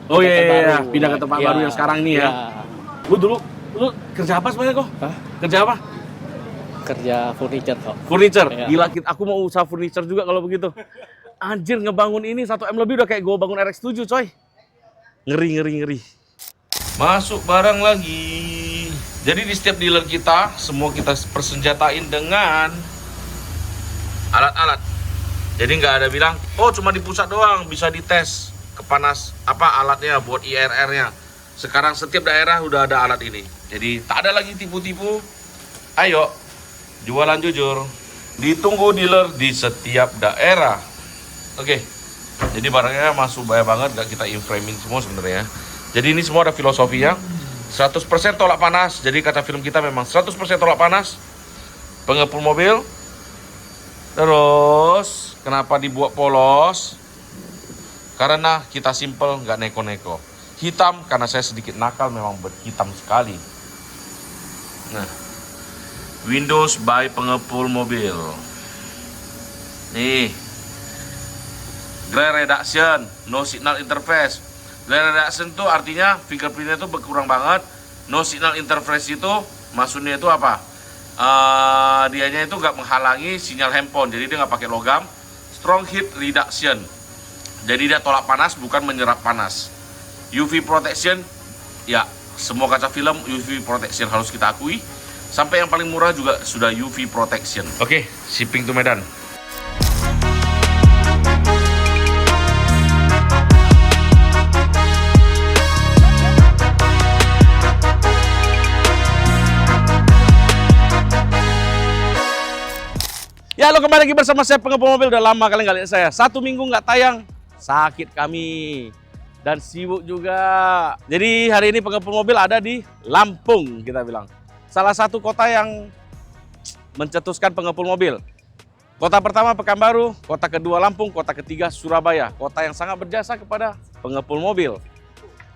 Oh iya, iya, iya. baru, Pindah ke tempat iya, baru yang sekarang nih ya. iya. Lu kerja apa sebenarnya kok? Hah? Kerja apa? Kerja furniture kok. Furniture. Iya. Gila, aku mau usaha furniture juga kalau begitu. Anjir, ngebangun ini 1 M lebih udah kayak gue bangun RX-7 coy. Ngeri, ngeri, ngeri. Masuk barang lagi. Jadi di setiap dealer kita, semua kita persenjatain dengan alat-alat. Jadi nggak ada bilang, oh cuma di pusat doang bisa dites kepanas apa alatnya buat IRR-nya. Sekarang setiap daerah udah ada alat ini. Jadi tak ada lagi tipu-tipu. Ayo, jualan jujur. Ditunggu dealer di setiap daerah. Oke. Jadi barangnya masuk banyak banget, nggak kita in-framing semua sebenarnya. Jadi ini semua ada filosofinya. 100% tolak panas. Jadi kata film kita memang 100% tolak panas. Pengepul mobil. Terus kenapa dibuat polos? Karena kita simple, nggak neko-neko. Hitam karena saya sedikit nakal, memang berhitam sekali. Nah, Windows by pengepul mobil. Nih, glare reduction, no signal interface. Glare reduction itu artinya fingerprintnya itu berkurang banget. No signal interface itu maksudnya itu apa? Dianya itu nggak menghalangi sinyal handphone, jadi dia nggak pakai logam. Strong heat reduction, jadi dia tolak panas bukan menyerap panas. UV protection, ya semua kaca film UV protection harus kita akui. Sampai yang paling murah juga sudah UV protection. Oke, shipping to Medan. Ya, lo kembali lagi bersama saya pengepul mobil. Udah lama kalian nggak lihat saya. 1 minggu nggak tayang, sakit kami dan sibuk juga. Jadi hari ini pengepul mobil ada di Lampung, kita bilang. Salah satu kota yang mencetuskan pengepul mobil. Kota pertama Pekanbaru, kota kedua Lampung, kota ketiga Surabaya. Kota yang sangat berjasa kepada pengepul mobil.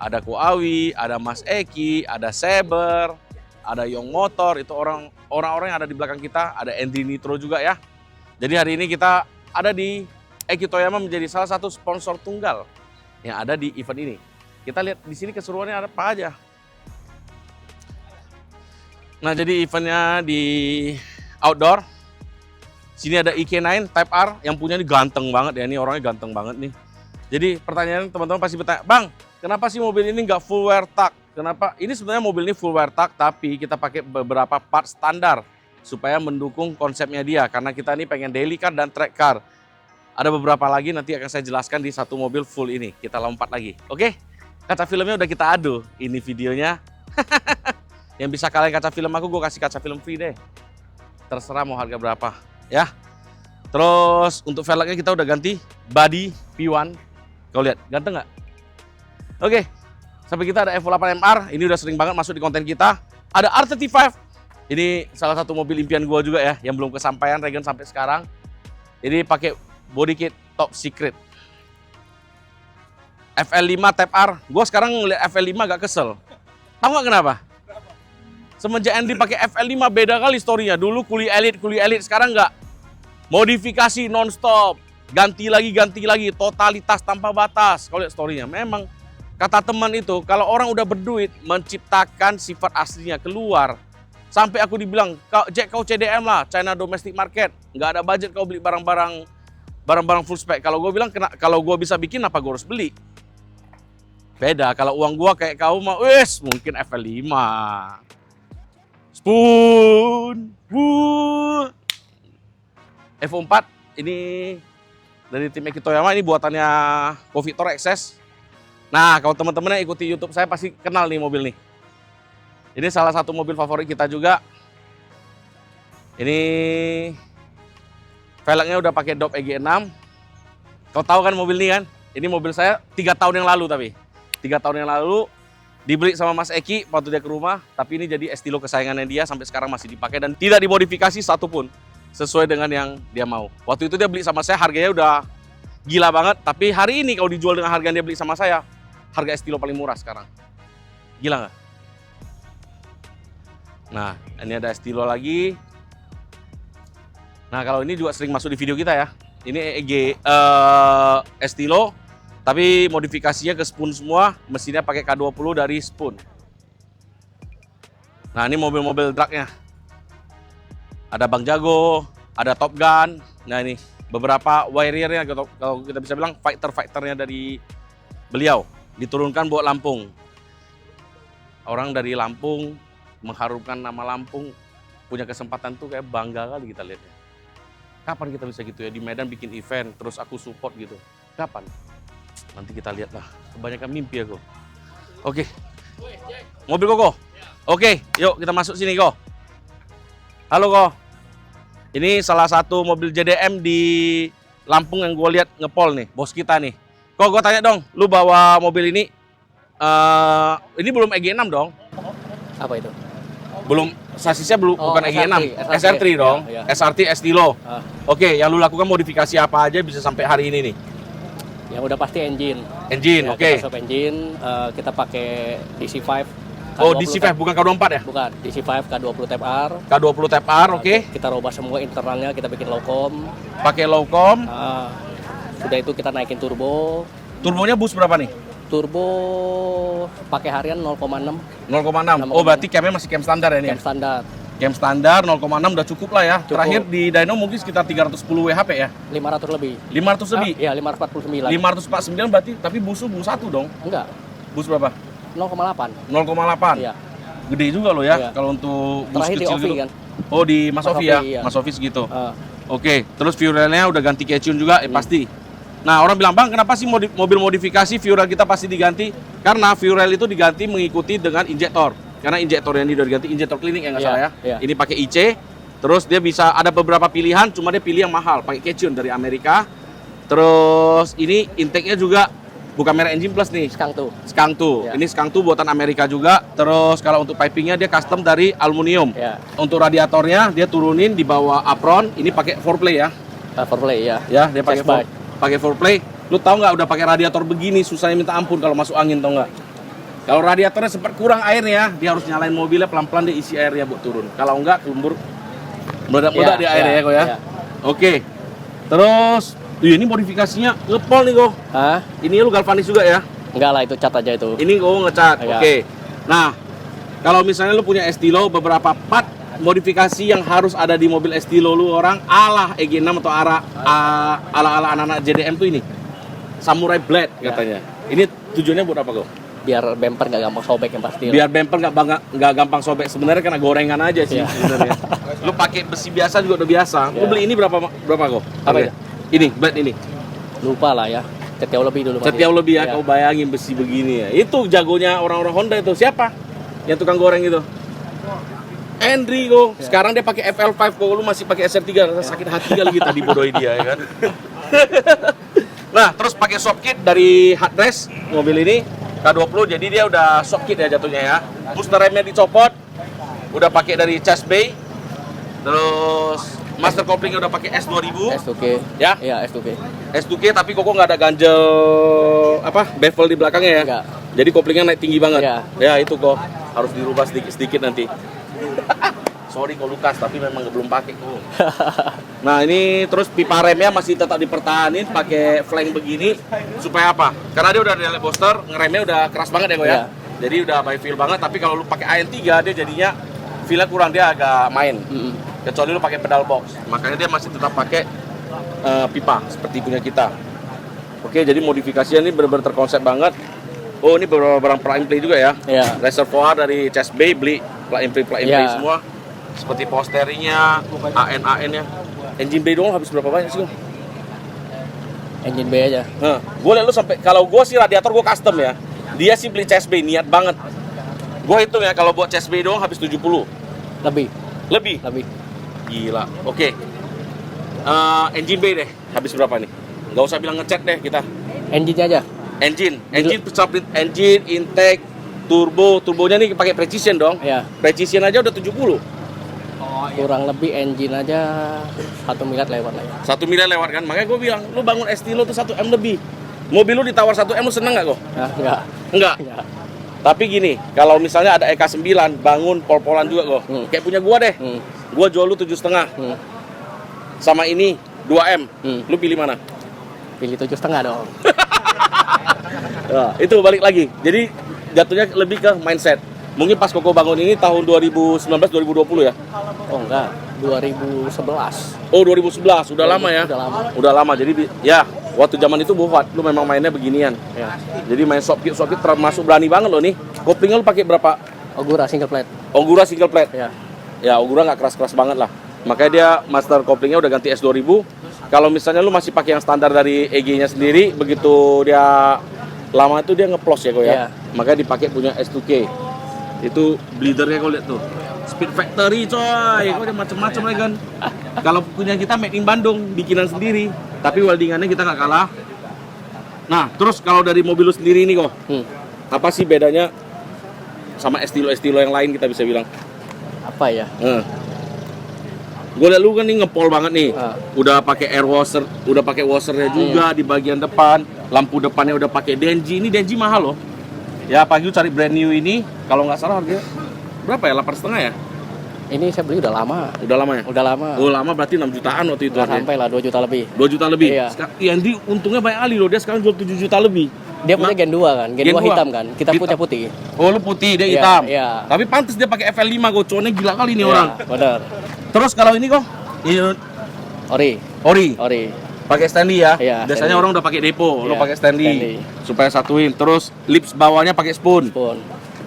Ada Koawi, ada Mas Eki, ada Saber, ada Yong Motor, itu orang-orang yang ada di belakang kita. Ada Endri Nitro juga ya. Jadi hari ini kita ada di Eki Toyama menjadi salah satu sponsor tunggal yang ada di event ini. Kita lihat di sini keseruannya ada apa aja. Nah, jadi eventnya di outdoor. Sini ada IK9 Type R yang punya ini ganteng banget ya, ini orangnya ganteng banget nih. Jadi pertanyaan teman-teman pasti bertanya, Bang, kenapa sih mobil ini nggak full wear tuck? Kenapa? Ini sebenarnya mobil ini full wear tuck, tapi kita pakai beberapa part standar supaya mendukung konsepnya dia, karena kita ini pengen daily car dan track car. Ada beberapa lagi nanti akan saya jelaskan di satu mobil full ini. Kita lompat lagi. Oke, kaca filmnya udah kita adu. Ini videonya. Yang bisa kalian kaca film aku, gue kasih kaca film free deh. Terserah mau harga berapa ya. Terus untuk velgnya kita udah ganti body P1. Kau lihat, ganteng nggak? Oke, sampai kita ada Evo 8 MR. Ini udah sering banget masuk di konten kita. Ada R35. Ini salah satu mobil impian gua juga ya, yang belum kesampaian Regen sampai sekarang. Jadi pakai body kit top secret. FL5 Type R. Gua sekarang ngeliat FL5 gak kesel. Tahu nggak kenapa? Semenjak Andy pakai FL5 beda kali historinya. Dulu kuli elit, sekarang nggak. Modifikasi non-stop. Ganti lagi, totalitas tanpa batas. Kalau lihat storynya, memang kata teman itu, kalau orang udah berduit, menciptakan sifat aslinya keluar. Sampai aku dibilang, Jack kau CDM lah, China Domestic Market. Nggak ada budget kau beli barang-barang full spec. Kalau gue bilang, kalau gue bisa bikin, apa gue harus beli? Beda, kalau uang gue kayak kau mah, mungkin FL5. Spoon. Evo 4, ini dari tim Eki Toyama, ini buatannya Victor XS. Nah, kalau teman-teman yang ikuti YouTube saya pasti kenal nih mobil nih. Ini salah satu mobil favorit kita juga. Ini velgnya udah pakai Dop EG6. Kau tahu kan mobil ini kan? Ini mobil saya 3 tahun yang lalu tapi. 3 tahun yang lalu dibeli sama Mas Eki waktu dia ke rumah. Tapi ini jadi Estilo kesayangannya dia, sampai sekarang masih dipakai dan tidak dimodifikasi satupun. Sesuai dengan yang dia mau. Waktu itu dia beli sama saya, harganya udah gila banget. Tapi hari ini kalau dijual dengan harga yang dia beli sama saya, harga Estilo paling murah sekarang. Gila nggak? Nah, ini ada Estilo lagi. Nah, kalau ini juga sering masuk di video kita ya. Ini EG Estilo Tapi modifikasinya ke Spoon semua, mesinnya pakai K20 dari Spoon. Nah, ini mobil-mobil dragnya. Ada Bang Jago, ada Top Gun. Nah, ini beberapa warrior-nya kalau kita bisa bilang fighter-fighternya dari beliau. Diturunkan buat Lampung. Orang dari Lampung mengharumkan nama Lampung, punya kesempatan tuh kayak bangga kali kita lihatnya. Kapan kita bisa gitu ya, di Medan bikin event, terus aku support gitu. Kapan? Nanti kita lihat lah. Kebanyakan mimpi aku. Oke. Mobil Koko. Oke, yuk kita masuk sini Ko. Halo Ko. Ini salah satu mobil JDM di Lampung yang gue lihat ngepol nih, bos kita nih. Ko, gue tanya dong, lu bawa mobil ini belum EG6 dong? Apa itu? Belum, sasisnya belum, bukan EG6, SR3 dong, ya. SRT Estilo. Oke, yang lu lakukan modifikasi apa aja bisa sampai hari ini nih? Yang udah pasti engine. Engine, Ya, oke. Kita swap engine, kita pakai DC5. Oh, DC5 bukan K24 ya? Bukan, DC5 K20 Type R. K20 Type R, oke. Kita rubah semua internalnya, kita bikin lowcom. Pakai lowcom. Sudah itu kita naikin turbo. Turbonya bus berapa nih? Turbo pakai harian 0,6. 0,6. Oh, berarti camnya masih cam standar ya ini? Cam standar. Cam standar 0,6 udah cukup lah ya. Cukup. Terakhir di dyno mungkin sekitar 310 WHP ya? 500 lebih. 500 lebih? Iya, 549. 549 berarti, tapi bus satu dong? Enggak, Bus berapa? 0,8. 0,8? Iya. Gede juga loh ya, Iya. kalau untuk bus Terakhir di kecil Ovi gitu. kan? Oh, di Mas Ovi ya? Iya. Mas Ovi segitu. Ah. Oke, terus fuelnya udah ganti kecun juga, pasti. Nah, orang bilang, Bang, kenapa sih mobil modifikasi fuel kita pasti diganti? Karena fuel itu diganti mengikuti dengan injektor. Karena injektor yang ini udah diganti, injektor cleaning ya nggak Iya, salah ya. iya. Ini pakai IC, terus dia bisa ada beberapa pilihan, cuma dia pilih yang mahal, pakai kecun dari Amerika. Terus ini intake-nya juga bukan merek engine plus nih, Skang 2. Iya. Ini Skang 2 buatan Amerika juga. Terus kalau untuk pipingnya dia custom dari aluminium. Ya, Untuk radiatornya dia turunin di bawah apron, ini pakai 4play ya. Foreplay ya. Ya, dia pakai Chest bike. pakai 4play. Lu tahu nggak udah pakai radiator begini susahnya minta ampun kalau masuk angin, tau nggak? Kalau radiatornya sempat kurang airnya, dia harus nyalain mobilnya pelan-pelan, dia isi airnya buat turun. Kalau nggak kelembur meledak-meledak di airnya ya kok ya. Iya. Oke. Terus, ini modifikasinya ngepol nih kok. Hah? Ini lu galvanis juga ya? Enggak lah, itu cat aja itu. Ini kok ngecat. Iya. Oke. Nah, kalau misalnya lu punya Estilo, beberapa part modifikasi yang harus ada di mobil Estilo lu orang ala EG6 atau ala anak-anak JDM tuh ini. Samurai Blade Ya. katanya. Ini tujuannya buat apa kok? Biar bumper nggak gampang sobek yang pasti. Biar bumper nggak gampang sobek. Sebenarnya karena gorengan aja sih Iya. sebenarnya. Lu pakai besi biasa juga udah biasa. Lu Iya. beli ini berapa kok? Apa Oke. itu? Ini blade ini. Lupa lah ya. Setiap lebih dulu. Setiap lebih ya, Iya. kau bayangin besi begini ya. Itu jagonya orang-orang Honda itu. Siapa? Yang tukang goreng itu. Enrico. Sekarang dia pakai FL5 kok, lu masih pakai SR3. Rasa sakit hati kali kita dibodohi dia ya kan. Nah, terus pakai shock kit dari Hardress mobil ini K20, jadi dia udah shock kit ya jatuhnya ya. Booster remnya dicopot. Udah pakai dari chest bay. Terus master couplingnya udah pakai S2000. S2K. Ya? Iya, S2K. S2K tapi kok nggak ada ganjel bevel di belakangnya ya? Enggak. Jadi koplingnya naik tinggi banget. Iya. Ya itu kok harus dirubah sedikit nanti. Sorry kok Lukas, tapi memang belum pakai kok. Nah ini terus pipa remnya masih tetap dipertahanin pakai flank begini supaya apa? Karena dia udah ada booster, ngeremnya udah keras banget ya kok ya. Iya. Jadi udah by feel banget. Tapi kalau lu pakai AN3 dia jadinya feelnya kurang, dia agak main. Kecuali lu pakai pedal box. Makanya dia masih tetap pakai pipa seperti punya kita. Oke, jadi modifikasinya ini benar-benar terkonsep banget. Oh, ini beberapa barang plug and play juga ya. Iya. Reservoir dari chest bay beli plug and play Iya. semua. Seperti posterinya, AN-nya. Engine bay doang habis berapa banyak sih, Gong? Engine B aja. Nah, gue liat lu sampai, kalau gue sih radiator gue custom ya. Dia sih beli chest bay, niat banget. Gue hitung ya, kalau buat chest bay doang habis 70. Lebih. Lebih? Lebih. Gila, oke. Engine bay deh, habis berapa nih? Nggak usah bilang ngecek deh kita. Engine aja. Engine, intake, turbonya nih pakai precision dong. Ya. Precision aja udah 70. Kurang lebih engine aja 1 miliar lewat lah ya. 1 miliar lewat kan, makanya gue bilang, lu bangun Estilo tuh 1 M lebih. Mobil lu ditawar 1 M lu seneng nggak kok? Nah, enggak. Enggak. Enggak. Tapi gini, kalau misalnya ada EK9 bangun pol-polan juga kok. Kayak punya gua deh. Gua jual lu 7,5. Sama ini 2 M. Lu pilih mana? Pilih 7,5 dong. Nah, itu balik lagi. Jadi jatuhnya lebih ke mindset. Mungkin pas Koko bangun ini tahun 2019 2020 ya? Oh enggak, 2011. Oh 2011, udah lama ya? Udah lama. Udah lama. Jadi ya waktu zaman itu buat lu memang mainnya beginian. Ya. Jadi main shop kit termasuk berani banget loh nih. Koplingnya lu pakai berapa? Ogura single plate. Ogura single plate. Ya. Ya Ogura nggak keras-keras banget lah. Makanya dia master koplingnya udah ganti S2000. Kalau misalnya lu masih pakai yang standar dari EG-nya sendiri, begitu dia lama itu dia ngeplos ya kok ya. Iya. Makanya dipakai punya S2K. Itu bleedernya kau lihat tuh. Speed Factory coy. Kau ada macam-macam lagi kan. Kalau punya kita made in Bandung, bikinan sendiri. Tapi weldingannya kita nggak kalah. Nah, terus kalau dari mobil lu sendiri ini kok, apa sih bedanya sama estilo-estilo yang lain kita bisa bilang? Apa ya? Gue liat lu kan nih ngepol banget nih. Udah pakai air washer, udah pakai washernya juga di bagian depan. Lampu depannya udah pakai Denji. Ini Denji mahal loh. Ya pagi lu cari brand new ini, kalau nggak salah harganya berapa ya? 8,5 ya? Ini saya beli udah lama. Udah lama ya? Udah lama. Oh lama berarti 6 jutaan waktu itu. Nggak sampai lah 2 juta lebih. 2 juta lebih? Iya. Ya Andi untungnya banyak kali loh, dia sekarang jual 7 juta lebih. Dia punya Gen 2 kan, Gen 2 2 hitam kan. Kita Hitam. punya putih. Oh lu putih, dia Iya, hitam. iya. Tapi pantas dia pakai FL5 goconnya gila kali nih Iya, orang. benar. Terus kalau ini kok? Ini Ori. Ori. Pakai Stanley ya? Iya, Biasanya Stanley. orang udah pakai depo, lu Iya, pakai Stanley supaya satuin. Terus lips bawahnya pakai spoon. Pun.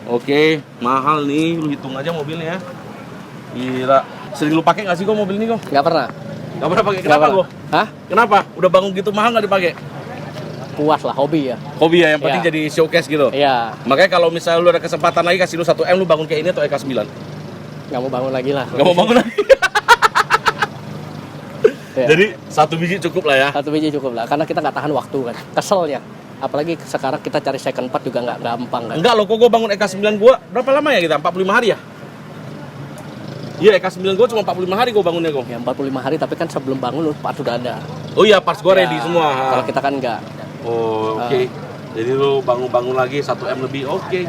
Oke, mahal nih, lu hitung aja mobilnya ya. Gila. Sering lu pakai nggak sih kok mobil ini kok? Nggak pernah. Nggak pernah pakai. Kenapa kok? Hah? Kenapa? Udah bangun gitu mahal nggak dipakai? Puas lah, hobi ya. Hobi ya, yang penting Iya. jadi showcase gitu. Iya. Makanya kalau misalnya lu ada kesempatan lagi kasih lu 1M, lu bangun kayak ini atau EK9? Nggak mau bangun lagi lah. Nggak mau bangun lagi. Iya. Jadi satu biji cukup lah ya. Satu biji cukup lah, karena kita nggak tahan waktu kan. Kesel ya. Apalagi sekarang kita cari second part juga nggak gampang kan. Enggak loh, kok gua bangun EK9 gua berapa lama ya kita? 45 hari ya? Iya, EK9 gua cuma 45 hari gua bangunnya kok. Ya 45 hari, tapi kan sebelum bangun part sudah ada. Oh iya, parts gua Ya, ready semua. Kalau kita kan nggak. Oh, oke. Jadi lu bangun-bangun lagi 1M lebih, oke.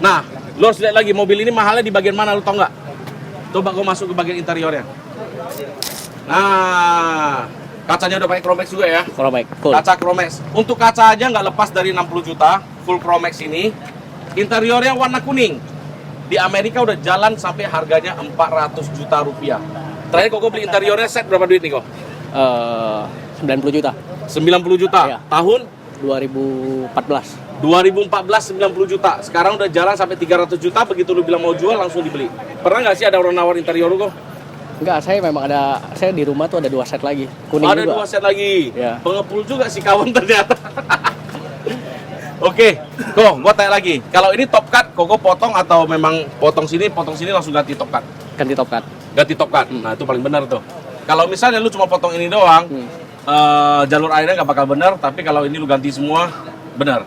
Nah, lu harus lihat lagi mobil ini mahalnya di bagian mana, lu tau nggak? Coba gua masuk ke bagian interiornya. Nah, kacanya udah pakai Chromex juga ya? Chromex, full. Kaca Chromex. Untuk kaca aja nggak lepas dari 60 juta, full Chromex ini. Interiornya warna kuning. Di Amerika udah jalan sampai harganya 400 juta rupiah. Terakhir kok beli interiornya set berapa duit nih kok? 90 juta. 90 juta. Iya. Tahun 2014. 2014 90 juta. Sekarang udah jalan sampai 300 juta. Begitu lu bilang mau jual langsung dibeli. Pernah nggak sih ada orang nawar interior lu kok? Enggak, saya memang ada, saya di rumah tuh ada 2 set lagi. Kuning Ada juga. 2 set lagi. Ya. Pengepul juga si kawan ternyata. Oke, kok gua tanya lagi. Kalau ini top cut, kok potong atau memang potong sini langsung ganti top cut? Ganti top cut. Ganti top cut. Nah, itu paling benar tuh. Kalau misalnya lu cuma potong ini doang, jalur airnya nggak bakal benar, tapi kalau ini lu ganti semua, benar.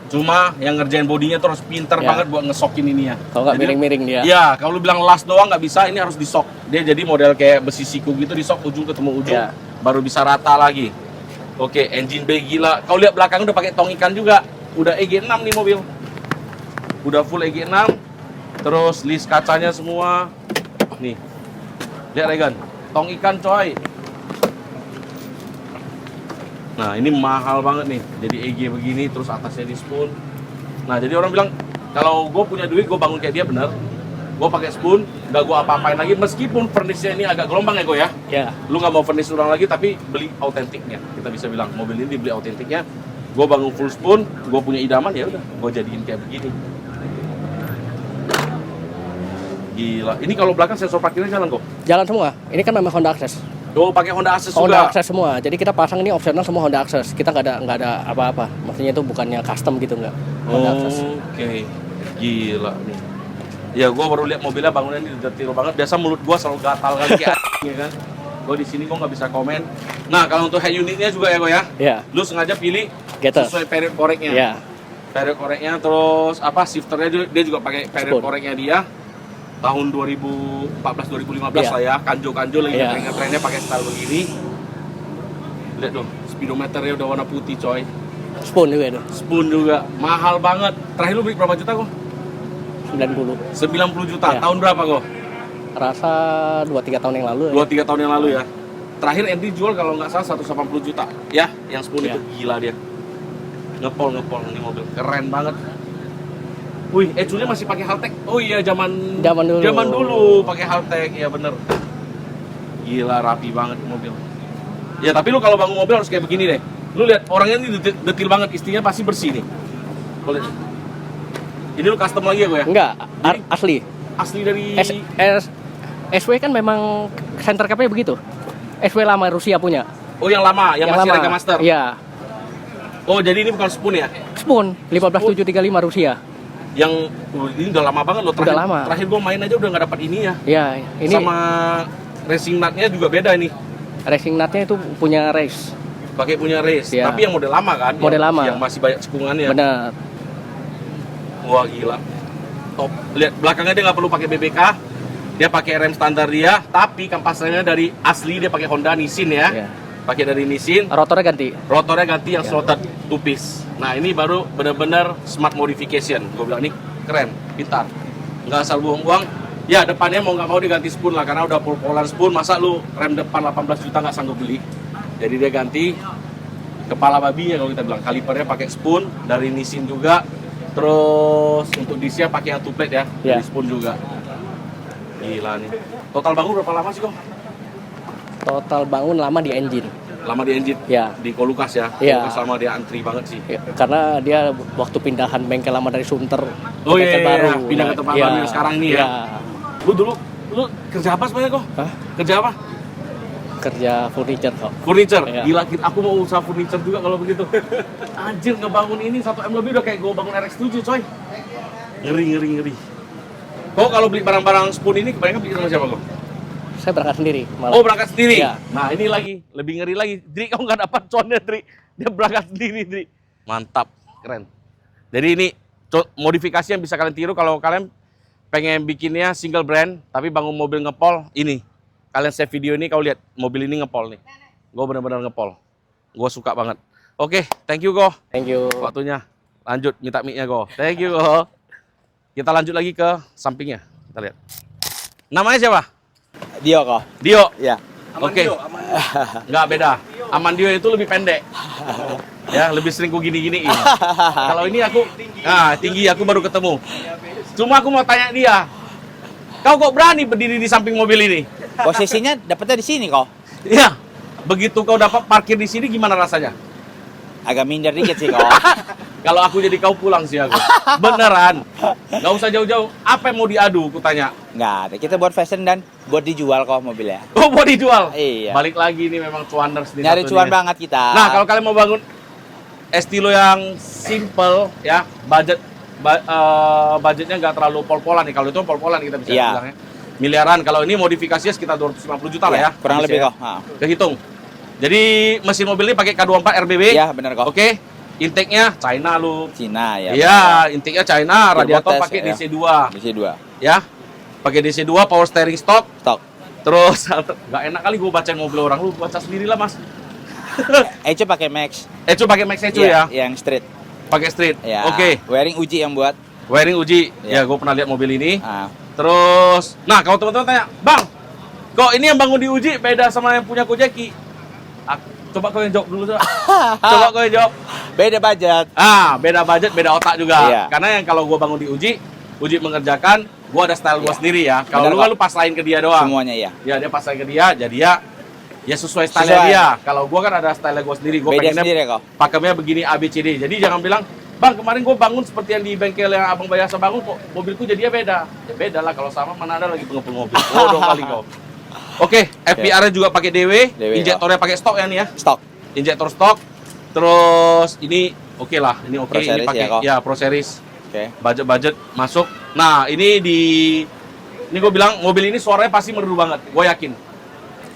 Cuma yang ngerjain bodinya tuh harus pinter Ya. banget buat ngesokin ininya. Kalau nggak Jadi, miring-miring dia. iya, kalau lu bilang las doang nggak bisa, ini harus disok. Dia jadi model kayak besi siku gitu, disok ujung ketemu ujung, Ya. baru bisa rata lagi. Oke, engine bay gila. Kau lihat belakang udah pakai tong ikan juga. Udah EG6 nih mobil. Udah full EG6. Terus list kacanya semua. Nih. Lihat Regan, tong ikan coy. Nah, ini mahal banget nih. Jadi EG begini, terus atasnya di spoon. Nah, jadi orang bilang, kalau gue punya duit, gue bangun kayak dia bener. Gue pakai spoon, nggak gue apa-apain lagi. Meskipun furnish-nya ini agak gelombang ya, gue ya. Ya. Lu nggak mau furnish ulang lagi, tapi beli autentiknya. Kita bisa bilang, mobil ini dibeli autentiknya. Gue bangun full spoon, gue punya idaman, ya udah, gue jadiin kayak begini. Gila. Ini kalau belakang sensor parkirnya jalan kok. Jalan semua. Ini kan memang Honda Access. Oh, pakai Honda Access Honda juga. Access semua. Jadi kita pasang ini opsional semua Honda Access. Kita nggak ada apa-apa. Maksudnya itu bukannya custom gitu nggak. Honda Access. Oke. Gila nih. Ya, gue baru lihat mobilnya bangunnya ini detail banget. Biasa mulut gue selalu gatal kali kayak ya kan. Gue di sini kok nggak bisa komen. Nah, kalau untuk head unitnya juga ya gue ya. Ya. Lu sengaja pilih Getter. sesuai period koreknya. Ya. Period koreknya, terus apa shifternya dia juga pakai period Spoon. koreknya dia. Tahun 2014-2015 Iya. lah ya. Kanjo-kanjo lagi Iya. ngetrennya pakai style begini. Lihat dong, speedometernya udah warna putih coy. Spoon juga itu. Spoon juga, mahal banget. Terakhir lu beli berapa juta kok? 90. 90 juta. Iya. Tahun berapa kok? Rasa 2-3 tahun yang lalu. 2-3 tahun yang lalu ya. Terakhir Andy jual kalau nggak salah 180 juta. Ya, yang spoon Iya. itu gila dia. Ngepol ini mobil keren banget. Wih, Ecune masih pakai Haltech. Oh iya, zaman dulu. Zaman dulu pakai Haltech, ya bener. Gila, rapi banget mobil. Ya tapi lu kalau bangun mobil harus kayak begini deh. Lu lihat orangnya ini detil banget, istrinya pasti bersih nih. Boleh. Ini lu custom lagi ya gue ya? Enggak, Jadi, asli. Asli dari SW kan memang center cap-nya begitu. SW lama Rusia punya. Oh yang lama, yang masih lama. Rega Master. Iya. Oh jadi ini bukan spoon ya? Spoon 15735 Rusia. Yang ini udah lama banget loh. Udah lama. Terakhir gue main aja udah nggak dapat ini ya. Iya, ini sama racing nutnya juga beda ini. Racing nutnya itu punya race. Pakai punya race, Ya. tapi yang model lama kan? Model lama. Yang masih banyak cekungannya. Benar. Wah gila. Top. Lihat belakangnya dia nggak perlu pakai BBK. Dia pakai rem standar dia, tapi kampasnya dari asli dia pakai Honda Nissin ya. Iya. Pakai dari Nissin. Rotornya ganti. Rotornya ganti yang Ya. slotted two piece. Nah ini baru benar-benar smart modification. Gue bilang ini keren, pintar. Nggak asal buang-buang. Ya depannya mau nggak mau diganti spoon lah karena udah pol-polan spoon. Masa lu rem depan 18 juta nggak sanggup beli? Jadi dia ganti kepala babinya kalau kita bilang. Kalipernya pakai spoon dari Nissin juga. Terus untuk disnya pakai yang two plate ya, Ya. dari spoon juga. Gila nih. Total bangun berapa lama sih kok? Total bangun lama di engine. Lama di engine? Ya. Di Kolukas ya? Ya. Kolukas lama dia antri banget sih. Ya, karena dia waktu pindahan bengkel lama dari Sunter Oh ke iya, bengkel iya, baru. iya. Pindah ke tempat baru yang sekarang ini ya. Lu dulu kerja apa sebenarnya kok? Hah? Kerja apa? Kerja furniture kok. Furniture. Iya. Gila, aku mau usaha furniture juga kalau begitu. Anjir, ngebangun ini 1M lebih udah kayak gue bangun RX-7 coy. Ngeri. Kok kalau beli barang-barang spoon ini kebanyakan beli sama siapa kok? Saya berangkat sendiri malah. Oh, berangkat sendiri? Iya. Nah ini lagi, lebih ngeri lagi. Dri, kamu nggak dapat connya, Dri. Dia berangkat sendiri, Dri. Mantap, keren. Jadi ini modifikasi yang bisa kalian tiru kalau kalian pengen bikinnya single brand, tapi bangun mobil ngepol, ini. Kalian save video ini, kau lihat mobil ini ngepol nih. Gue bener-bener ngepol. Gue suka banget. Oke, thank you, Go. Thank you. Waktunya. Lanjut, minta mic-nya, Go. Thank you, Go. Kita lanjut lagi ke sampingnya. Kita lihat. Namanya siapa? Dio kok. Dio. Ya. Oke. Nggak beda. Amandio itu lebih pendek. Ya, lebih sering ku gini-giniin. Kalau ini aku tinggi aku baru ketemu. Cuma aku mau tanya dia. Kau kok berani berdiri di samping mobil ini? Posisinya dapetnya di sini kok. Iya. Begitu kau dapat parkir di sini gimana rasanya? Agak minder dikit sih kok. Kalau aku jadi kau pulang sih aku. Beneran. Nggak usah jauh-jauh. Apa yang mau diadu? Aku tanya. Nggak ada. Kita buat fashion dan buat dijual kok mobilnya. Oh, mau dijual? Iya. Balik lagi nih memang cuaners nih. Nyari satu cuan nih. banget kita. Nah, kalau kalian mau bangun estilo yang simple ya, budgetnya nggak terlalu pol-polan nih. Kalau itu pol-polan kita bisa Iya. bilang ya. Miliaran. Kalau ini modifikasinya sekitar 250 juta lah Iya, ya. kurang Bisa lebih ya. kok. Ha. Kehitung. Jadi mesin mobil ini pakai K24 RBB. Iya, benar kok. Oke. Intake-nya China lu. Cina ya. Iya, intake-nya China, radiator Turbo pakai test, ya. DC2 DC2. ya. Pakai DC2, power steering stock. Stok. Terus nggak enak kali gue bacain mobil orang, lu baca sendiri lah mas. Eco pakai Max. Ecu pakai Max Ecu Iya, ya, yang street. pakai street. Ya. Oke, Wiring uji yang buat. wiring uji. Iya. Ya, gue pernah lihat mobil ini. Ah. Terus, nah kalau teman-teman tanya, bang, kok ini yang bangun diuji beda sama yang punya Kojeki? Coba kau yang jawab dulu, coba. Coba kau yang jawab. Beda budget. Beda budget, beda otak juga. Iya. Karena yang kalau gue bangun diuji, uji mengerjakan, gue ada style gue Iya. sendiri ya. Kalau Benar lu kok. kan lu paslain ke dia doang. Semuanya iya. Ya dia pasain ke dia, jadi ya sesuai style Sesuai. dia. Kalau gua kan ada style gua sendiri, gua Beda pengennya sendiri kok. pakemnya begini ABCD. Jadi jangan bilang, "Bang, kemarin gua bangun seperti yang di bengkel yang Abang biasa bangun kok mobilku jadinya beda." Ya beda lah kalau sama, mana ada lagi pengepul mobil. Bodoh kali kau. Oke, FPR-nya juga pakai DW, DW, injektornya pakai stok ya nih ya. Stok. Injektor stok. Terus ini oke lah, ini oke, Pro ini series pakai ya, kok. ya Pro Series. Oke. Budget masuk. Nah, ini gue bilang mobil ini suaranya pasti merdu banget, gue yakin.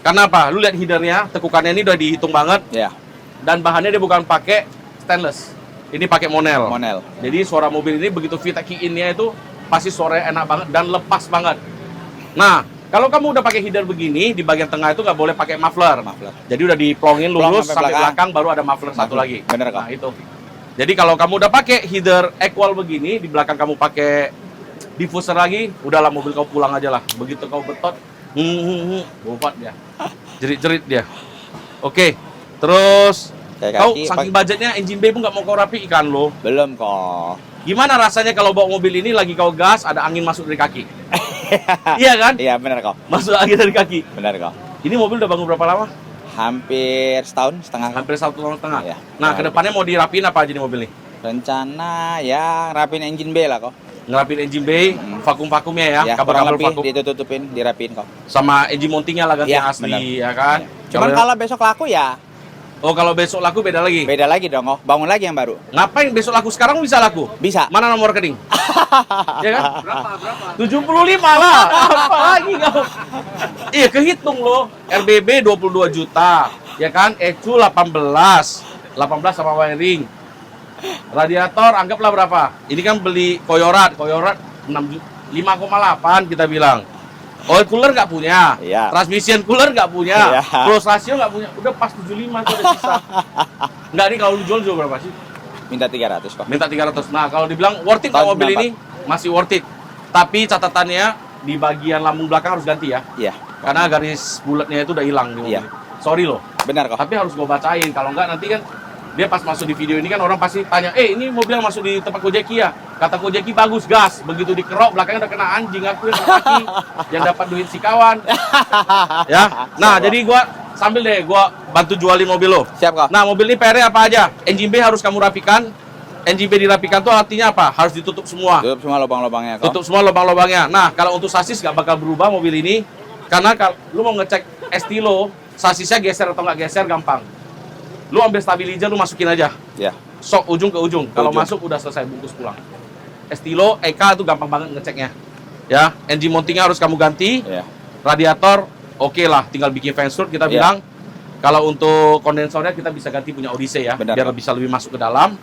Karena apa? Lu lihat headernya, tekukannya ini udah dihitung banget. Ya. Dan bahannya dia bukan pakai stainless, ini pakai monel. Monel. Jadi suara mobil ini begitu kita key in-nya itu pasti suaranya enak banget dan lepas banget. Nah, kalau kamu udah pakai header begini, di bagian tengah itu nggak boleh pakai muffler. Muffler. Jadi udah diplongin Plong lurus sampai sampai belakang baru ada muffler satu Muffler. lagi. Bener, kok. Nah itu. Jadi kalau kamu udah pakai header equal begini, di belakang kamu pakai diffuser lagi, udahlah mobil kau pulang aja lah. Begitu kau betot, bofat dia, jerit-jerit dia. Oke, terus Kayak Kau kaki, saking budgetnya engine bay pun nggak mau kau rapikan lo. belum kok. Gimana rasanya kalau bawa mobil ini lagi kau gas, ada angin masuk dari kaki? Iya kan? Iya benar kok. Masuk angin dari kaki. Benar kok. Ini mobil udah bangun berapa lama? Hampir setahun setengah. Hampir 1 tahun setengah. Iya. Nah, kedepannya mau dirapiin apa aja nih mobil nih? Rencana ya rapin engine bay lah kok. Ngerapin engine bay, vakum-vakumnya ya, Ya, kurang kabel-kabel lebih vakum. ditutupin, dirapin kok. Sama engine mountingnya lah ganti Iya, yang asli, ya kan? Cuman kalau besok laku ya Oh, kalau besok laku beda lagi. beda lagi dong, oh. Bangun lagi yang baru. Ngapain besok laku sekarang bisa laku? Bisa. Mana nomor rekening? Ya kan? Berapa? 75 lah. Apa lagi kau? Iya, kehitung loh. RBB 22 juta, ya kan? ECU 18 sama wiring. Radiator anggaplah berapa? Ini kan beli koyorat 5,8 kita bilang. Oil cooler nggak punya, Iya. transmission cooler nggak punya, Iya. close ratio nggak punya, udah pas 75 itu ada sisa. Nggak nih kalau lu jual berapa sih? Minta 300 kok. Minta 300. Nah kalau dibilang worth it nggak Tahun mobil 94. ini? Masih worth it. Tapi catatannya di bagian lambung belakang harus ganti ya, Iya, karena garis bulatnya itu udah hilang di mobil. Iya. Sorry loh. benar kok. Tapi harus gue bacain, kalau nggak nanti kan dia pas masuk di video ini kan orang pasti tanya, ini mobil yang masuk di tempat Kojeki ya? Kata Kojeki bagus, gas. Begitu dikerok, belakangnya udah kena anjing, aku yang kena kaki, yang dapat duit si kawan. Ya, nah jadi gua sambil deh, gua bantu jualin mobil lo. Siap kok. Nah mobil ini PR-nya apa aja? Engine bay harus kamu rapikan. Engine bay dirapikan tuh artinya apa? Harus ditutup semua. Tutup semua lubang-lubangnya kok. Tutup semua lubang-lubangnya. Nah, kalau untuk sasis nggak bakal berubah mobil ini, karena kalau lu mau ngecek estilo, sasisnya geser atau nggak geser gampang. Lu ambil stabilizer, lu masukin aja, Ya. sok ujung ke ujung. Kalau Ujung. masuk udah selesai, bungkus pulang. Estilo, EK itu gampang banget ngeceknya. Ya, engine mountingnya harus kamu ganti. Ya. Radiator, oke lah, tinggal bikin fan shirt kita Iya. bilang. Kalau untuk kondensornya kita bisa ganti punya Odyssey ya, Benar, biar Pak. bisa lebih masuk ke dalam.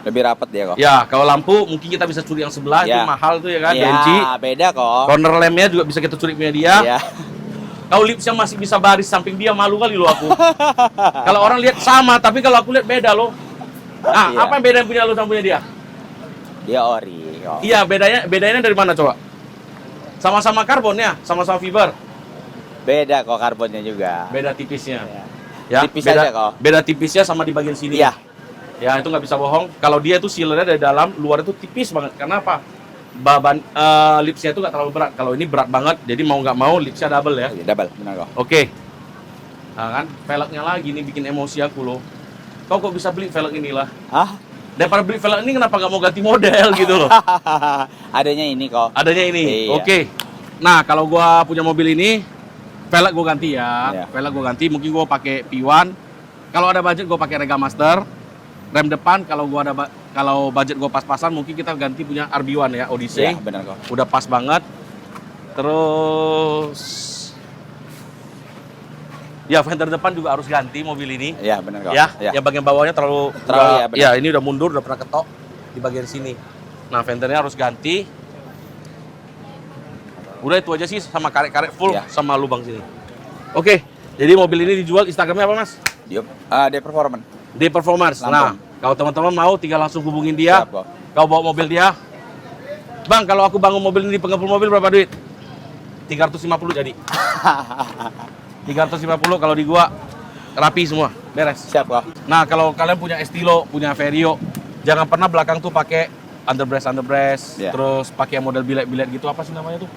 Lebih rapat dia kok. Ya, kalau lampu mungkin kita bisa curi yang sebelah, itu Ya. mahal tuh ya kan, Ya, DNG. beda kok. Corner lamp-nya juga bisa kita curi punya dia. Ya. Kau lipsnya masih bisa baris samping dia, malu kali lo aku. Kalau orang lihat sama, tapi kalau aku lihat beda lo. Nah, Iya. apa yang beda yang punya lo sama punya dia? Dia ori kok. Iya, bedanya dari mana coba? Sama-sama karbon ya, sama-sama fiber. Beda kok karbonnya juga. Beda tipisnya. Ya. Ya, Tipis beda, aja kok. beda tipisnya sama di bagian sini. Iya. Ya, itu nggak bisa bohong. Kalau dia itu sealernya dari dalam, luar itu tipis banget. Karena apa? Baban lipsnya itu nggak terlalu berat. Kalau ini berat banget, jadi mau nggak mau lipsnya double ya. Ya, double, benar kok. Oke. Nah kan, velgnya lagi nih bikin emosi aku loh. Kau kok bisa beli velg inilah? Hah? Daripada beli velg ini kenapa nggak mau ganti model gitu loh? Adanya ini kok. Adanya ini. Iya. Oke. Nah, kalau gua punya mobil ini, velg gua ganti ya. Iya. Velg gua ganti, mungkin gua pakai P1. Kalau ada budget gua pakai Rega Master. Rem depan kalau budget gua pas-pasan mungkin kita ganti punya RB1 ya, Odyssey. Ya, benar kok. Udah pas banget. Terus ya fender depan juga harus ganti mobil ini. Ya, benar kok. Ya, yang bagian bawahnya terlalu ya, benar. ya, ini udah mundur, udah pernah ketok di bagian sini. Nah, fendernya harus ganti. Udah itu aja sih, sama karet-karet full Ya. sama lubang sini. Oke, jadi mobil ini dijual Instagramnya apa mas? Dia performance. D Performance. Nah, Lampung. kalau teman-teman mau tinggal langsung hubungin dia. Siap kok. Kau bawa mobil dia. Bang, kalau aku bangun mobil ini di pengepul mobil berapa duit? 350 jadi. 350 kalau di gua rapi semua, beres. Siap kok. Nah, kalau kalian punya Estilo, punya Vario, jangan pernah belakang tuh pakai underbrace, Iya. terus pakai yang model bilet-bilet gitu, apa sih namanya tuh?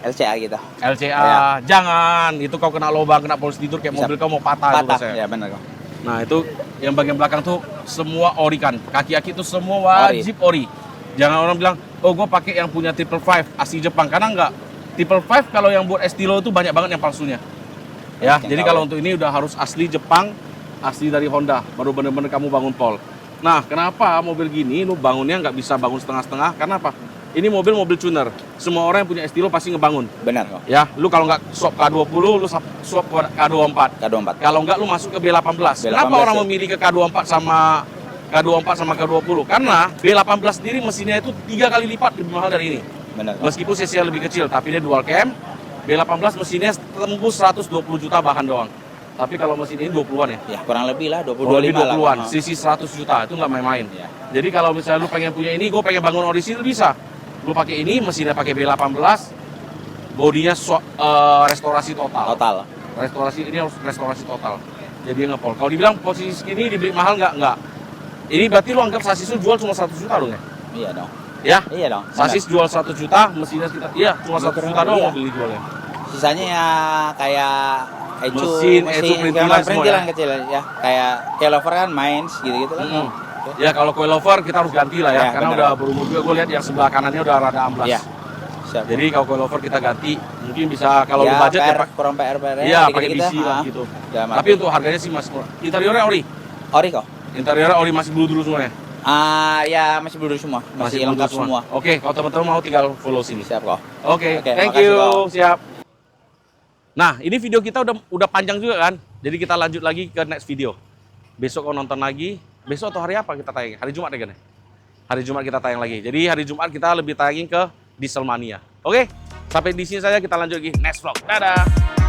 LCA gitu. LCA. Iya. Jangan, itu kau kena lubang, kena polisi tidur kayak Bisa mobil kau mau patah, itu Patah. rasanya. Ya, benar kok. Nah, itu yang bagian belakang tuh semua ori kan. Kaki-kaki itu semua wajib ori. Jangan orang bilang, "Oh, gue pakai yang punya 555 asli Jepang." Karena enggak. 555 kalau yang buat Estilo itu banyak banget yang palsunya. Ya, Yang jadi KW. kalau untuk ini udah harus asli Jepang, asli dari Honda, baru bener-bener kamu bangun pol. Nah, kenapa mobil gini lu bangunnya nggak bisa bangun setengah-setengah? Karena apa? Ini mobil tuner. Semua orang yang punya Estilo pasti ngebangun. Benar kok. Ya, lu kalau nggak swap K20, lu swap K24. K24. Kalau nggak lu masuk ke B18. B18 Kenapa orang ya? memilih ke K24 sama K20? Karena B18 sendiri mesinnya itu 3 kali lipat lebih mahal dari ini. Benar kok. Meskipun cc lebih kecil, tapi dia dual cam. B18 mesinnya tembus 120 juta bahan doang. Tapi kalau mesin ini 20-an ya. Ya, kurang lebih lah 20 Lebih 25 lah. 20-an, kok. cc 100 juta itu nggak main-main. Ya. Jadi kalau misalnya lu pengen punya ini, gue pengen bangun Odyssey itu bisa. Lu pakai ini, mesinnya pakai B18, bodinya restorasi total. Total. Restorasi ini harus restorasi total. Jadi ngepol. Kalau dibilang posisi segini dibeli mahal nggak? Ini berarti lu anggap sasis lu jual cuma 1 juta dong ya? Iya dong. Ya? Iya dong. Sasis jual 1 juta, mesinnya sekitar, iya cuma 1 juta doang Iya. mobil dijualnya. Sisanya ya kayak Mesin, perintilan semua perintilan ya? kecil ya. Kayak Kelover kan main gitu-gitu kan. Mm. Ya kalau coilover kita harus ganti lah ya, Ya, karena bener. udah berumur juga. Gue lihat yang sebelah kanannya udah rada amblas. Iya. Siap. Jadi kalau coilover kita ganti, mungkin bisa kalau ya, lu budget ya PR, kurang PR iya pakai BC lah gitu. Tapi untuk harganya sih masih murah. Interiornya ori, ori kok. interiornya ori masih blue dulu semuanya. Ya masih blue semua, masih lengkap blue semua. Oke, kalau teman-teman mau tinggal follow sini. Siap kok. Oke, Oke, thank makasih, you, Kak. siap. Nah, ini video kita udah panjang juga kan. Jadi kita lanjut lagi ke next video. Besok kau nonton lagi. Besok atau hari apa kita tayang? Hari Jumat ya kan? Hari Jumat kita tayang lagi. Jadi hari Jumat kita lebih tayangin ke Dieselmania. Oke, sampai di sini saja kita lanjut lagi next vlog. Dadah.